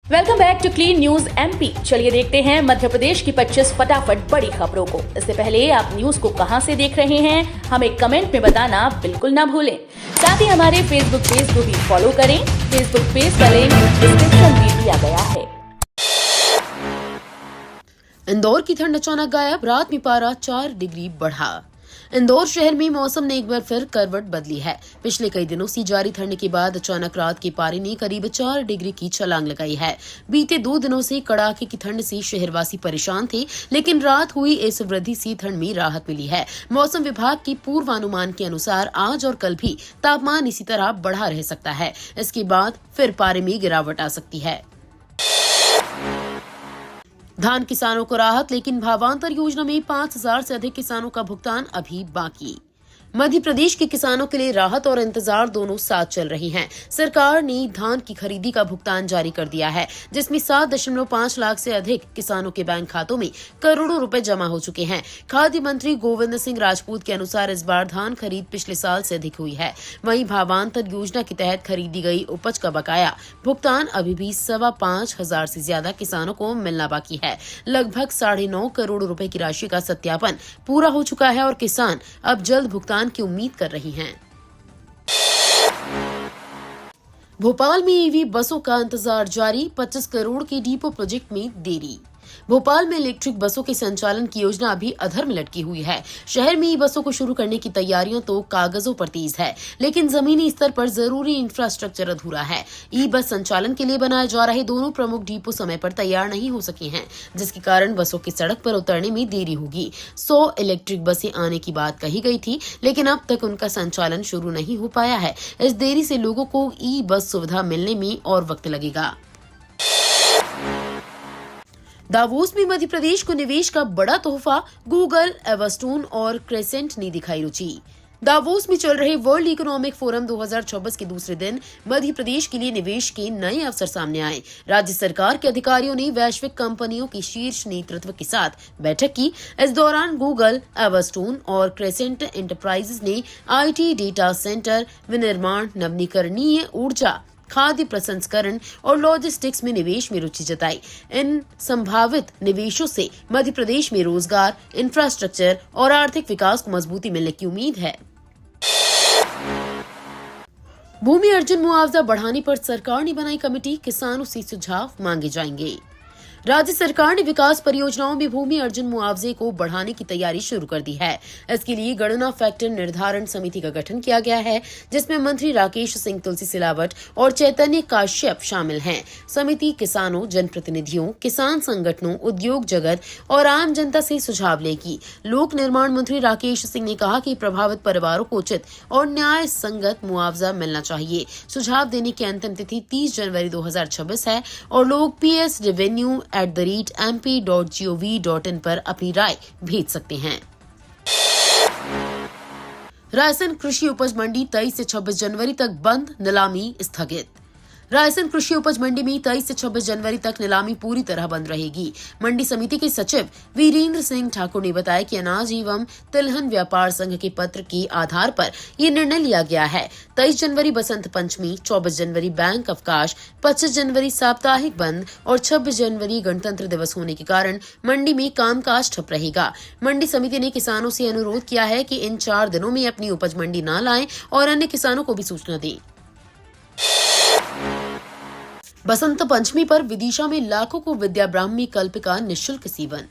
Welcome back to clean news MP. चलिए देखते हैं मध्य प्रदेश की 25 फटाफट बड़ी खबरों को। इससे पहले आप न्यूज को कहां से देख रहे हैं, हमें कमेंट में बताना बिल्कुल ना भूलें। साथ ही हमारे फेसबुक पेज को भी फॉलो करें। फेसबुक पेज का लिंक डिस्क्रिप्शन में दिया गया है। इंदौर की ठंड अचानक गायब, रात में पारा 4 डिग्री बढ़ा। इंदौर शहर में मौसम ने एक बार फिर करवट बदली है। पिछले कई दिनों से जारी ठंड के बाद अचानक रात के पारे ने करीब 4 डिग्री की छलांग लगाई है। बीते 2 दिनों से कड़ाके की ठंड से शहरवासी परेशान थे, लेकिन रात हुई इस वृद्धि से ठंड में राहत मिली है। मौसम विभाग के पूर्वानुमान के अनुसार आज और कल भी तापमान इसी तरह बढ़ा रह सकता है। इसके बाद फिर पारे में गिरावट आ सकती है। धान किसानों को राहत, लेकिन भावांतर योजना में 5,000 से अधिक किसानों का भुगतान अभी बाकी। मध्य प्रदेश के किसानों के लिए राहत और इंतजार दोनों साथ चल रही हैं। सरकार ने धान की खरीदी का भुगतान जारी कर दिया है, जिसमें 7.5 लाख से अधिक किसानों के बैंक खातों में करोड़ों रुपए जमा हो चुके हैं। खाद्य मंत्री गोविंद सिंह राजपूत के अनुसार इस बार धान खरीद पिछले साल से अधिक हुई है। वहीं भावांतर योजना के तहत खरीदी गई उपज का बकाया भुगतान अभी भी 5,25,000 से ज्यादा किसानों को मिलना बाकी है। लगभग 9.5 करोड़ रुपए की राशि का सत्यापन पूरा हो चुका है और किसान अब जल्द भुगतान की उम्मीद कर रही हैं। भोपाल में ईवी बसों का इंतजार जारी, 25 करोड़ के डिपो प्रोजेक्ट में देरी। भोपाल में इलेक्ट्रिक बसों के संचालन की योजना अभी अधर में लटकी हुई है। शहर में ई बसों को शुरू करने की तैयारियां तो कागजों पर तेज है, लेकिन जमीनी स्तर पर जरूरी इंफ्रास्ट्रक्चर अधूरा है। ई बस संचालन के लिए बनाए जा रहे दोनों प्रमुख डिपो समय पर तैयार नहीं हो सके हैं, जिसके कारण बसों की सड़क पर उतरने में देरी होगी। 100 इलेक्ट्रिक बसें आने की बात कही गई थी, लेकिन अब तक उनका संचालन शुरू नहीं हो पाया है। इस देरी से लोगों को ई बस सुविधा मिलने में और वक्त लगेगा। दावोस में मध्य प्रदेश को निवेश का बड़ा तोहफा, गूगल, एवरस्टोन और क्रेसेंट ने दिखाई रुचि। दावोस में चल रहे वर्ल्ड इकोनॉमिक फोरम 2024 के दूसरे दिन मध्य प्रदेश के लिए निवेश के नए अवसर सामने आए। राज्य सरकार के अधिकारियों ने वैश्विक कंपनियों के शीर्ष नेतृत्व के साथ बैठक की। इस दौरान गूगल, एवरस्टोन और क्रेसेंट एंटरप्राइजेज ने IT, डेटा सेंटर, विनिर्माण, नवीकरणीय ऊर्जा, खाद्य प्रसंस्करण और लॉजिस्टिक्स में निवेश में रुचि जताई। इन संभावित निवेशों से मध्य प्रदेश में रोजगार, इंफ्रास्ट्रक्चर और आर्थिक विकास को मजबूती मिलने की उम्मीद है। भूमि अर्जन मुआवजा बढ़ाने पर सरकार ने बनाई कमेटी, किसानों से सुझाव मांगे जाएंगे। राज्य सरकार ने विकास परियोजनाओं में भूमि अर्जन मुआवजे को बढ़ाने की तैयारी शुरू कर दी है। इसके लिए गणना फैक्टर निर्धारण समिति का गठन किया गया है, जिसमें मंत्री राकेश सिंह, तुलसी सिलावट और चैतन्य काश्यप शामिल हैं। समिति किसानों, जनप्रतिनिधियों, किसान संगठनों, उद्योग जगत और आम जनता से सुझाव लेगी। लोक निर्माण मंत्री राकेश सिंह ने कहा कि प्रभावित परिवारों को उचित और न्याय संगत मुआवजा मिलना चाहिए। सुझाव देने की अंतिम तिथि 30 जनवरी 2026 है और लोग ps.revenue@mp.gov.in पर अपनी राय भेज सकते हैं। रायसेन कृषि उपज मंडी 23 से 26 जनवरी तक बंद, नीलामी स्थगित। रायसेन कृषि उपज मंडी में 23 से 26 जनवरी तक नीलामी पूरी तरह बंद रहेगी। मंडी समिति के सचिव वीरेंद्र सिंह ठाकुर ने बताया कि अनाज एवं तिलहन व्यापार संघ के पत्र के आधार पर ये निर्णय लिया गया है। 23 जनवरी बसंत पंचमी, 24 जनवरी बैंक अवकाश, 25 जनवरी साप्ताहिक बंद और 26 जनवरी गणतंत्र दिवस होने के कारण मंडी में कामकाज ठप रहेगा। मंडी समिति ने किसानों से अनुरोध किया है कि इन 4 दिनों में अपनी उपज मंडी न लाएं और अन्य किसानों को भी सूचना दें। बसंत पंचमी पर विदिशा में लाखों को विद्या ब्राह्मी कल्प का निःशुल्क सेवन।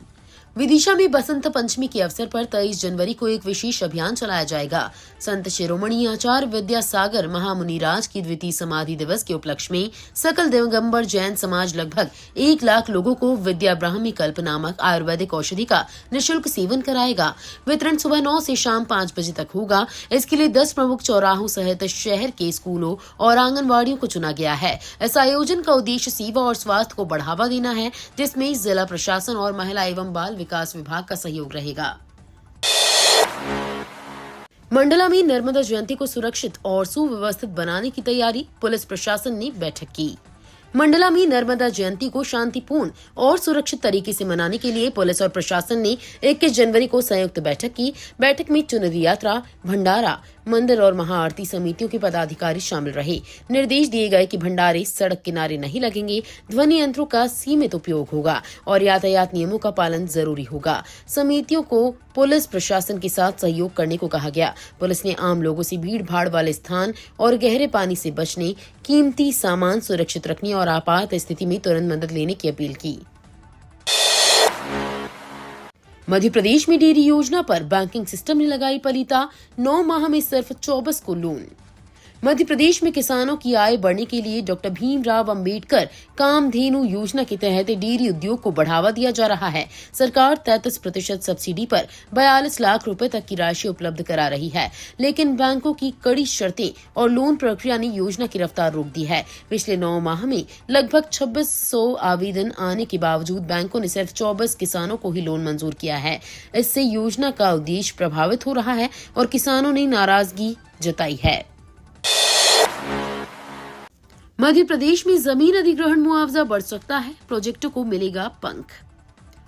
विदिशा में बसंत पंचमी के अवसर पर 23 जनवरी को एक विशेष अभियान चलाया जाएगा। संत शिरोमणि आचार्य विद्यासागर महामुनिराज की द्वितीय समाधि दिवस के उपलक्ष्य में सकल दिगंबर जैन समाज लगभग 1 लाख लोगों को विद्या ब्राह्मी कल्प नामक आयुर्वेदिक औषधि का निःशुल्क सेवन कराएगा। वितरण सुबह 9 से शाम 5 बजे तक होगा। इसके लिए 10 प्रमुख चौराहों सहित शहर के स्कूलों और आंगनवाड़ियों को चुना गया है। इस आयोजन का उद्देश्य सेवा और स्वास्थ्य को बढ़ावा देना है, जिसमें जिला प्रशासन और महिला एवं बाल विकास विभाग का सहयोग रहेगा। मंडला में नर्मदा जयंती को सुरक्षित और सुव्यवस्थित बनाने की तैयारी, पुलिस प्रशासन ने बैठक की। मंडला में नर्मदा जयंती को शांतिपूर्ण और सुरक्षित तरीके से मनाने के लिए पुलिस और प्रशासन ने 21 जनवरी को संयुक्त बैठक की। बैठक में चुनरी यात्रा, भंडारा, मंदिर और महाआरती समितियों के पदाधिकारी शामिल रहे। निर्देश दिए गए कि भंडारे सड़क किनारे नहीं लगेंगे, ध्वनि यंत्रों का सीमित उपयोग होगा और यातायात नियमों का पालन जरूरी होगा। समितियों को पुलिस प्रशासन के साथ सहयोग करने को कहा गया। पुलिस ने आम लोगों से भीड़ भाड़ वाले स्थान और गहरे पानी से बचने, कीमती सामान सुरक्षित रखने और आपात स्थिति में तुरंत मदद लेने की अपील की। मध्य प्रदेश में डेयरी योजना पर बैंकिंग सिस्टम ने लगाई पलीता, 9 माह में सिर्फ 24 को लोन। मध्य प्रदेश में किसानों की आय बढ़ने के लिए डॉक्टर भीमराव अंबेडकर कामधेनु योजना के तहत डेयरी उद्योग को बढ़ावा दिया जा रहा है। सरकार 33% सब्सिडी पर 42 लाख रुपए तक की राशि उपलब्ध करा रही है, लेकिन बैंकों की कड़ी शर्तें और लोन प्रक्रिया ने योजना की रफ्तार रोक दी है। पिछले 9 माह में लगभग 2600 आवेदन आने के बावजूद बैंकों ने सिर्फ 24 किसानों को ही लोन मंजूर किया है। इससे योजना का उद्देश्य प्रभावित हो रहा है और किसानों ने नाराजगी जताई है। मध्य प्रदेश में जमीन अधिग्रहण मुआवजा बढ़ सकता है, प्रोजेक्टों को मिलेगा पंख।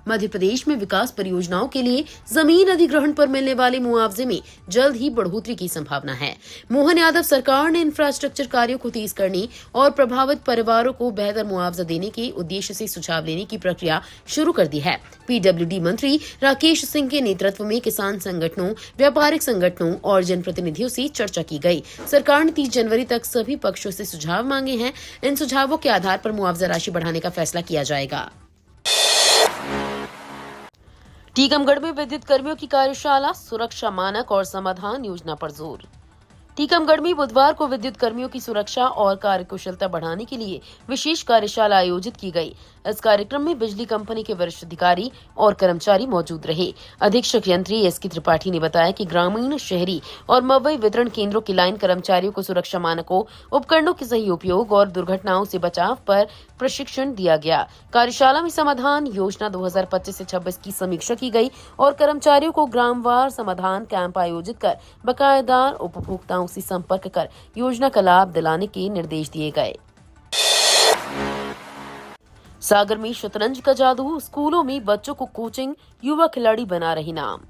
मध्य प्रदेश में विकास परियोजनाओं के लिए जमीन अधिग्रहण पर मिलने वाले मुआवजे में जल्द ही बढ़ोतरी की संभावना है। मोहन यादव सरकार ने इंफ्रास्ट्रक्चर कार्यों को तेज करने और प्रभावित परिवारों को बेहतर मुआवजा देने के उद्देश्य से सुझाव लेने की प्रक्रिया शुरू कर दी है। पीडब्ल्यूडी मंत्री राकेश सिंह के नेतृत्व में किसान संगठनों, व्यापारिक संगठनों और जनप्रतिनिधियों से चर्चा की गई। सरकार ने 30 जनवरी तक सभी पक्षों से सुझाव मांगे हैं। इन सुझावों के आधार पर मुआवजा राशि बढ़ाने का फैसला किया जाएगा। टीकमगढ़ में विद्युत कर्मियों की कार्यशाला, सुरक्षा मानक और समाधान योजना पर जोर। टीकमगढ़ में बुधवार को विद्युत कर्मियों की सुरक्षा और कार्यकुशलता बढ़ाने के लिए विशेष कार्यशाला आयोजित की गई। इस कार्यक्रम में बिजली कंपनी के वरिष्ठ अधिकारी और कर्मचारी मौजूद रहे। अधीक्षक यंत्री एसके त्रिपाठी ने बताया कि ग्रामीण, शहरी और मवई वितरण केंद्रों के लाइन कर्मचारियों को सुरक्षा मानकों, उपकरणों के सही उपयोग और दुर्घटनाओं से बचाव पर प्रशिक्षण दिया गया। कार्यशाला में समाधान योजना 2025 से 26 की समीक्षा की गई और कर्मचारियों को ग्रामवार समाधान कैंप आयोजित कर बकायेदार उपभोक्ताओं से संपर्क कर योजना का लाभ दिलाने के निर्देश दिए गए। सागर में शतरंज का जादू, स्कूलों में बच्चों को कोचिंग, युवा खिलाड़ी बना रही नाम।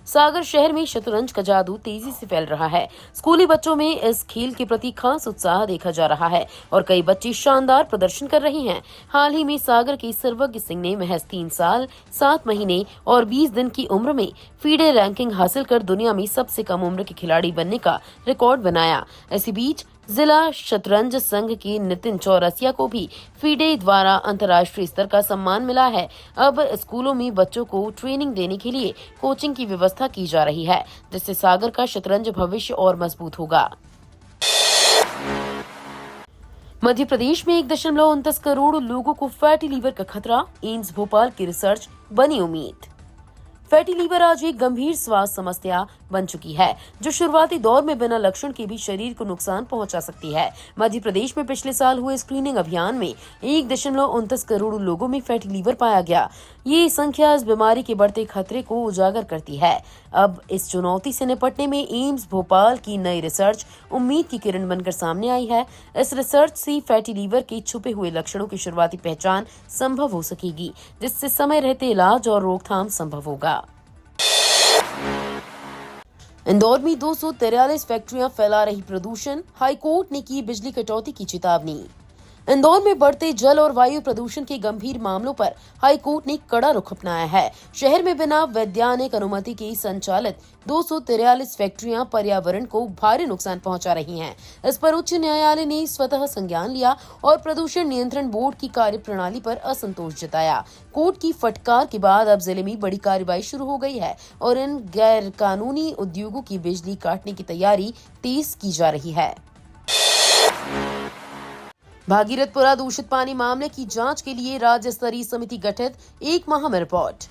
सागर शहर में शतरंज का जादू तेजी से फैल रहा है। स्कूली बच्चों में इस खेल के प्रति खास उत्साह देखा जा रहा है और कई बच्चे शानदार प्रदर्शन कर रहे हैं। हाल ही में सागर के सर्वज्ञ सिंह ने महज 3 साल, 7 महीने और 20 दिन की उम्र में फीडे रैंकिंग हासिल कर दुनिया में सबसे कम उम्र के खिलाड़ी बनने का रिकॉर्ड बनाया। इसी बीच जिला शतरंज संघ के नितिन चौरसिया को भी फीडे द्वारा अंतर्राष्ट्रीय स्तर का सम्मान मिला है। अब स्कूलों में बच्चों को ट्रेनिंग देने के लिए कोचिंग की व्यवस्था की जा रही है, जिससे सागर का शतरंज भविष्य और मजबूत होगा। मध्य प्रदेश में 1.29 करोड़ लोगों को फैटी लीवर का खतरा, एम्स भोपाल की रिसर्च बनी उम्मीद। फैटी लीवर आज एक गंभीर स्वास्थ्य समस्या बन चुकी है, जो शुरुआती दौर में बिना लक्षण के भी शरीर को नुकसान पहुंचा सकती है। मध्य प्रदेश में पिछले साल हुए स्क्रीनिंग अभियान में 1.29 करोड़ लोगों में फैटी लीवर पाया गया। ये संख्या इस बीमारी के बढ़ते खतरे को उजागर करती है। अब इस चुनौती से निपटने में एम्स भोपाल की नई रिसर्च उम्मीद की किरण बनकर सामने आई है। इस रिसर्च से फैटी लीवर के छुपे हुए लक्षणों की शुरुआती पहचान संभव हो सकेगी, जिससे समय रहते इलाज और रोकथाम संभव होगा। इंदौर में 243 फैक्ट्रियां फैला रही प्रदूषण, हाईकोर्ट ने की बिजली कटौती की चेतावनी। इंदौर में बढ़ते जल और वायु प्रदूषण के गंभीर मामलों पर हाईकोर्ट ने कड़ा रुख अपनाया है। शहर में बिना वैधानिक अनुमति के संचालित 243 फैक्ट्रियां पर्यावरण को भारी नुकसान पहुंचा रही हैं। इस पर उच्च न्यायालय ने स्वतः संज्ञान लिया और प्रदूषण नियंत्रण बोर्ड की कार्यप्रणाली पर असंतोष जताया। कोर्ट की फटकार के बाद अब जिले में बड़ी कार्रवाई शुरू हो गई है और इन गैर कानूनी उद्योगों की बिजली काटने की तैयारी तेज की जा रही है। भागीरथपुरा दूषित पानी मामले की जांच के लिए राज्य स्तरीय समिति गठित, 1 माह में रिपोर्ट।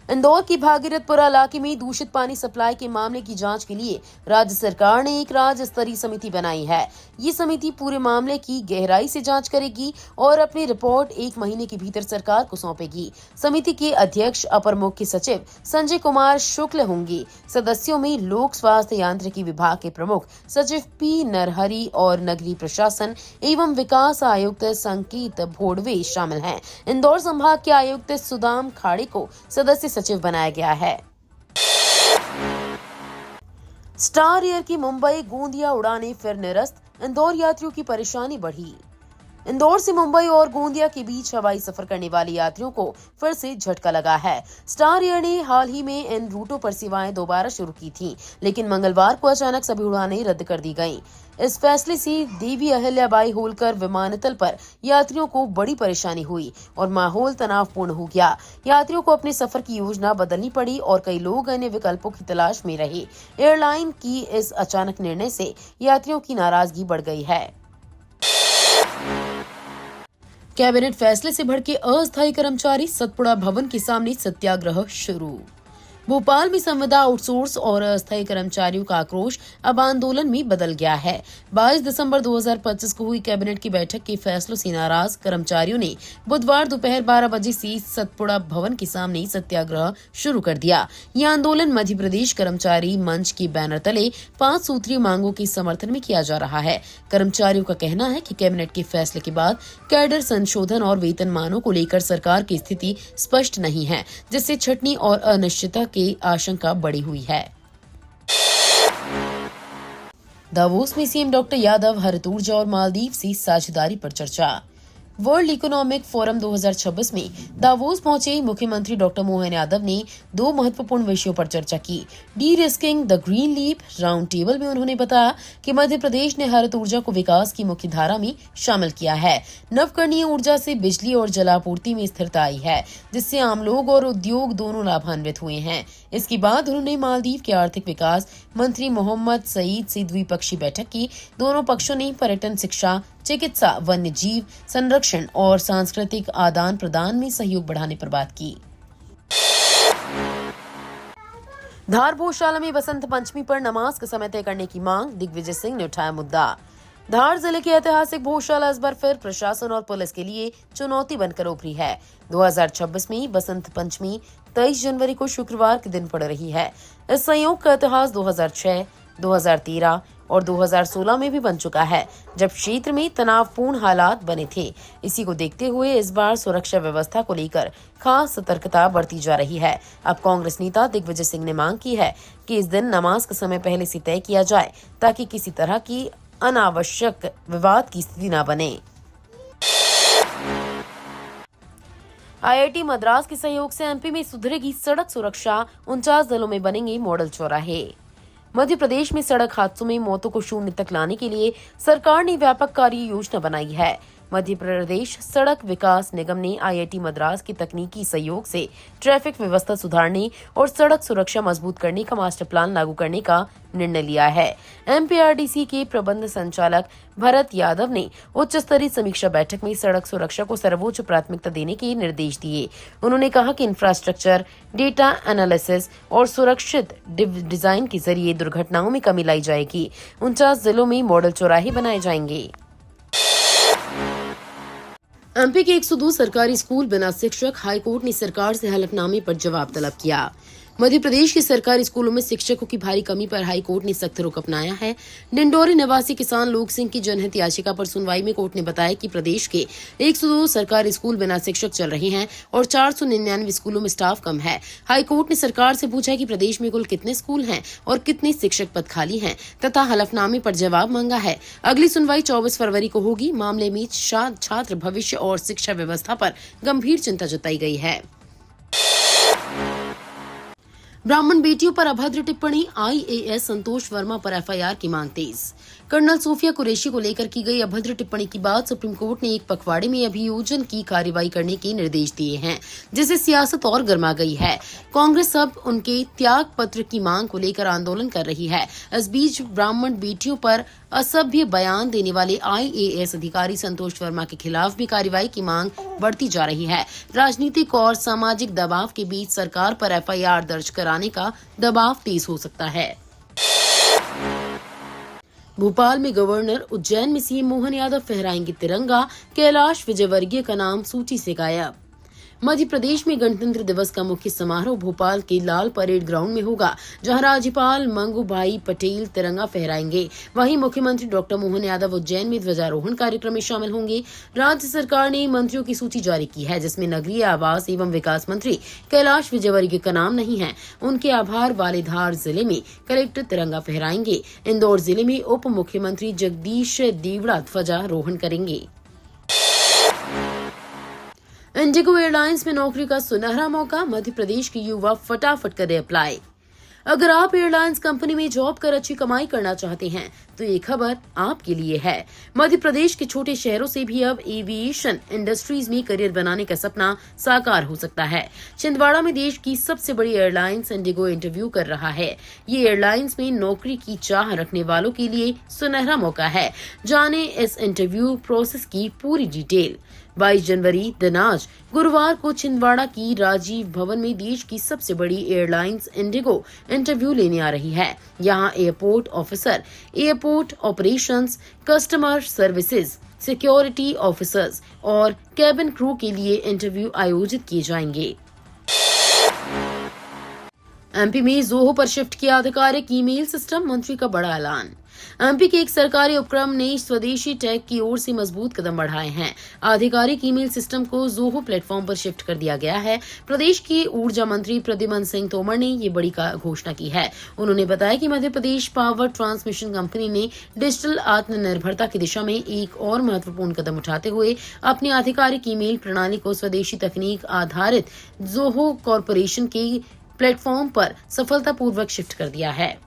इंदौर की भागीरथपुरा इलाके में दूषित पानी सप्लाई के मामले की जांच के लिए राज्य सरकार ने एक राज्य स्तरीय समिति बनाई है। ये समिति पूरे मामले की गहराई से जांच करेगी और अपनी रिपोर्ट 1 महीने के भीतर सरकार को सौंपेगी। समिति के अध्यक्ष अपर मुख्य सचिव संजय कुमार शुक्ल होंगे। सदस्यों में लोक स्वास्थ्य यांत्रिकी विभाग के प्रमुख सचिव पी नरहरी और नगरीय प्रशासन एवं विकास आयुक्त संकेत भोडवे शामिल हैं। इंदौर संभाग के आयुक्त सुदाम खाड़े को सदस्य सचिव बनाया गया है। स्टार एयर की मुंबई गोंदिया उड़ानें फिर निरस्त, इंदौर यात्रियों की परेशानी बढ़ी। इंदौर से मुंबई और गोंदिया के बीच हवाई सफर करने वाले यात्रियों को फिर से झटका लगा है। स्टार एयर ने हाल ही में इन रूटों पर सेवाएं दोबारा शुरू की थी, लेकिन मंगलवार को अचानक सभी उड़ानें रद्द कर दी गईं। इस फैसले से देवी अहिल्याबाई होलकर विमानतल पर यात्रियों को बड़ी परेशानी हुई और माहौल तनावपूर्ण हो गया। यात्रियों को अपने सफर की योजना बदलनी पड़ी और कई लोग अन्य विकल्पों की तलाश में रहे। एयरलाइन की इस अचानक निर्णय से यात्रियों की नाराजगी बढ़ गई है। कैबिनेट फैसले से भड़के अस्थायी कर्मचारी, सतपुड़ा भवन के सामने सत्याग्रह शुरू। भोपाल में संविदा आउटसोर्स और अस्थायी कर्मचारियों का आक्रोश अब आंदोलन में बदल गया है। 22 दिसंबर 2025 को हुई कैबिनेट की बैठक के फैसलों से नाराज कर्मचारियों ने बुधवार दोपहर 12 बजे से सतपुड़ा भवन के सामने सत्याग्रह शुरू कर दिया। यह आंदोलन मध्य प्रदेश कर्मचारी मंच के बैनर तले 5 सूत्रीय मांगों के समर्थन में किया जा रहा है। कर्मचारियों का कहना है कि कैबिनेट के फैसले के बाद कैडर संशोधन और वेतनमानों को लेकर सरकार की स्थिति स्पष्ट नहीं है, जिससे छटनी और अनिश्चितता की आशंका बढ़ी हुई है। दावोस में सीएम डॉक्टर यादव हरित ऊर्जा और मालदीव से साझेदारी पर चर्चा। वर्ल्ड इकोनॉमिक फोरम 2026 में दावोस पहुंचे मुख्यमंत्री डॉक्टर मोहन यादव ने 2 महत्वपूर्ण विषयों पर चर्चा की। Derisking the green leap round table में उन्होंने बताया कि मध्य प्रदेश ने हरित ऊर्जा को विकास की मुख्य धारा में शामिल किया है। नवकरणीय ऊर्जा से बिजली और जलापूर्ति में स्थिरता आई है, जिससे आम लोग और उद्योग दोनों लाभान्वित हुए हैं। इसके बाद उन्होंने मालदीव के आर्थिक विकास मंत्री मोहम्मद सईद से द्विपक्षीय बैठक की। दोनों पक्षों ने पर्यटन, शिक्षा, चिकित्सा, वन्य जीव संरक्षण और सांस्कृतिक आदान प्रदान में सहयोग बढ़ाने पर बात की। धार भोजशाला में बसंत पंचमी पर नमाज का समय तय करने की मांग, दिग्विजय सिंह ने उठाया मुद्दा। धार जिले के ऐतिहासिक भोजशाला इस बार फिर प्रशासन और पुलिस के लिए चुनौती बनकर उभरी है। 2026 में बसंत पंचमी 23 जनवरी को शुक्रवार के दिन पड़ रही है। इस संयोग का इतिहास 2006, 2013 और 2016 में भी बन चुका है, जब क्षेत्र में तनावपूर्ण हालात बने थे। इसी को देखते हुए इस बार सुरक्षा व्यवस्था को लेकर खास सतर्कता बरती जा रही है। अब कांग्रेस नेता दिग्विजय सिंह ने मांग की है कि इस दिन नमाज का समय पहले से तय किया जाए, ताकि किसी तरह की अनावश्यक विवाद की स्थिति न बने। आईआईटी मद्रास के सहयोग से एमपी में सुधरेगी सड़क सुरक्षा, 49 जिलों में बनेंगे मॉडल चौराहे। मध्य प्रदेश में सड़क हादसों में मौतों को शून्य तक लाने के लिए सरकार ने व्यापक कार्य योजना बनाई है। मध्य प्रदेश सड़क विकास निगम ने आईआईटी मद्रास के तकनीकी सहयोग से ट्रैफिक व्यवस्था सुधारने और सड़क सुरक्षा मजबूत करने का मास्टर प्लान लागू करने का निर्णय लिया है। एमपीआरडीसी के प्रबंध संचालक भरत यादव ने उच्च स्तरीय समीक्षा बैठक में सड़क सुरक्षा को सर्वोच्च प्राथमिकता देने के निर्देश दिए। उन्होंने कहा कि इंफ्रास्ट्रक्चर, डेटा एनालिसिस और सुरक्षित डिजाइन के जरिए दुर्घटनाओं में कमी लाई जाएगी। 49 जिलों में मॉडल चौराहे बनाए जाएंगे। एमपी के 102 सरकारी स्कूल बिना शिक्षक, हाईकोर्ट ने सरकार से हलफनामे पर जवाब तलब किया। मध्य प्रदेश के सरकारी स्कूलों में शिक्षकों की भारी कमी पर हाईकोर्ट ने सख्त रुख अपनाया है। डिंडोरी निवासी किसान लोक सिंह की जनहित याचिका पर सुनवाई में कोर्ट ने बताया कि प्रदेश के 102 सरकारी स्कूल बिना शिक्षक चल रहे हैं और 499 स्कूलों में स्टाफ कम है। हाईकोर्ट ने सरकार से पूछा कि प्रदेश में कुल कितने स्कूल हैं और कितने शिक्षक पद खाली हैं, तथा हलफनामे पर जवाब मांगा है। अगली सुनवाई 24 फरवरी को होगी। मामले में छात्र भविष्य और शिक्षा व्यवस्था पर गंभीर चिंता जताई गई है। ब्राह्मण बेटियों पर अभद्र टिप्पणी, आईएएस संतोष वर्मा पर एफआईआर की मांग तेज। कर्नल सूफिया कुरैशी को लेकर की गई अभद्र टिप्पणी के बाद सुप्रीम कोर्ट ने एक पखवाड़े में अभियोजन की कार्रवाई करने के निर्देश दिए हैं, जिससे सियासत और गर्मा गई है। कांग्रेस अब उनके त्याग पत्र की मांग को लेकर आंदोलन कर रही है। इस बीच ब्राह्मण बेटियों पर असभ्य बयान देने वाले आईएएस अधिकारी संतोष वर्मा के खिलाफ भी कार्रवाई की मांग बढ़ती जा रही है। राजनीतिक और सामाजिक दबाव के बीच सरकार पर एफआईआर दर्ज कराने का दबाव तेज हो सकता है। भोपाल में गवर्नर, उज्जैन में सीएम मोहन यादव फहराएंगे तिरंगा, कैलाश विजयवर्गीय का नाम सूची से गायब। मध्य प्रदेश में गणतंत्र दिवस का मुख्य समारोह भोपाल के लाल परेड ग्राउंड में होगा, जहां राज्यपाल मंगूभाई पटेल तिरंगा फहराएंगे। वहीं मुख्यमंत्री डॉक्टर मोहन यादव उज्जैन में ध्वजारोहण कार्यक्रम में शामिल होंगे। राज्य सरकार ने मंत्रियों की सूची जारी की है, जिसमें नगरीय आवास एवं विकास मंत्री कैलाश विजयवर्गीय का नाम नहीं है। उनके आभार वाले धार जिले में कलेक्टर तिरंगा फहराएंगे। इंदौर जिले में उप मुख्यमंत्री जगदीश देवड़ा ध्वजारोहण करेंगे। इंडिगो एयरलाइंस में नौकरी का सुनहरा मौका, मध्य प्रदेश के युवा फटाफट करें अप्लाई। अगर आप एयरलाइंस कंपनी में जॉब कर अच्छी कमाई करना चाहते हैं तो ये खबर आपके लिए है। मध्य प्रदेश के छोटे शहरों से भी अब एविएशन इंडस्ट्रीज में करियर बनाने का सपना साकार हो सकता है। छिंदवाड़ा में देश की सबसे बड़ी एयरलाइंस इंडिगो इंटरव्यू कर रहा है। ये एयरलाइंस में नौकरी की चाह रखने वालों के लिए सुनहरा मौका है। जाने इस इंटरव्यू प्रोसेस की पूरी डिटेल। 22 जनवरी दिन आज गुरुवार को छिंदवाड़ा की राजीव भवन में देश की सबसे बड़ी एयरलाइंस इंडिगो इंटरव्यू लेने आ रही है। यहां airport officer, airport operations, customer services, security officers और कैबिन क्रू के लिए इंटरव्यू आयोजित किए जाएंगे। एमपी में जोहो पर शिफ्ट किया आधिकारिक ईमेल सिस्टम, मंत्री का बड़ा ऐलान। एमपी के एक सरकारी उपक्रम ने स्वदेशी टेक की ओर से मजबूत कदम बढ़ाए हैं। आधिकारिक ईमेल सिस्टम को जोहो प्लेटफॉर्म पर शिफ्ट कर दिया गया है। प्रदेश के ऊर्जा मंत्री प्रद्युमन सिंह तोमर ने ये बड़ी घोषणा की है। उन्होंने बताया कि Madhya Pradesh power transmission company ने डिजिटल आत्मनिर्भरता की दिशा में एक और महत्वपूर्ण कदम उठाते हुए अपनी आधिकारिक ईमेल प्रणाली को स्वदेशी तकनीक आधारित जोहो कॉरपोरेशन के प्लेटफॉर्म पर सफलतापूर्वक शिफ्ट कर दिया है।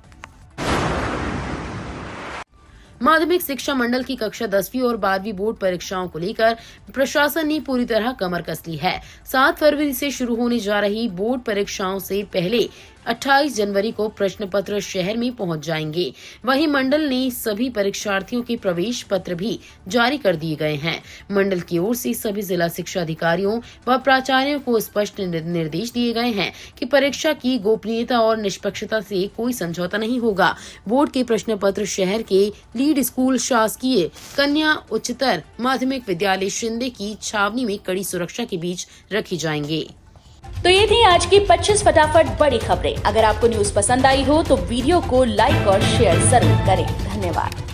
माध्यमिक शिक्षा मंडल की कक्षा 10वीं और 12वीं बोर्ड परीक्षाओं को लेकर प्रशासन ने पूरी तरह कमर कस ली है। 7 फरवरी से शुरू होने जा रही बोर्ड परीक्षाओं से पहले 28 जनवरी को प्रश्न पत्र शहर में पहुंच जाएंगे। वहीं मंडल ने सभी परीक्षार्थियों के प्रवेश पत्र भी जारी कर दिए गए हैं। मंडल की ओर से सभी जिला शिक्षा अधिकारियों व प्राचार्यों को स्पष्ट निर्देश दिए गए हैं कि परीक्षा की गोपनीयता और निष्पक्षता से कोई समझौता नहीं होगा। बोर्ड के प्रश्न पत्र शहर के लीड स्कूल शासकीय कन्या उच्चतर माध्यमिक विद्यालय शिंदे की छावनी में कड़ी सुरक्षा के बीच रखे जाएंगे। तो ये थी आज की 25 फटाफट बड़ी खबरें। अगर आपको न्यूज पसंद आई हो तो वीडियो को लाइक और शेयर जरूर करें। धन्यवाद।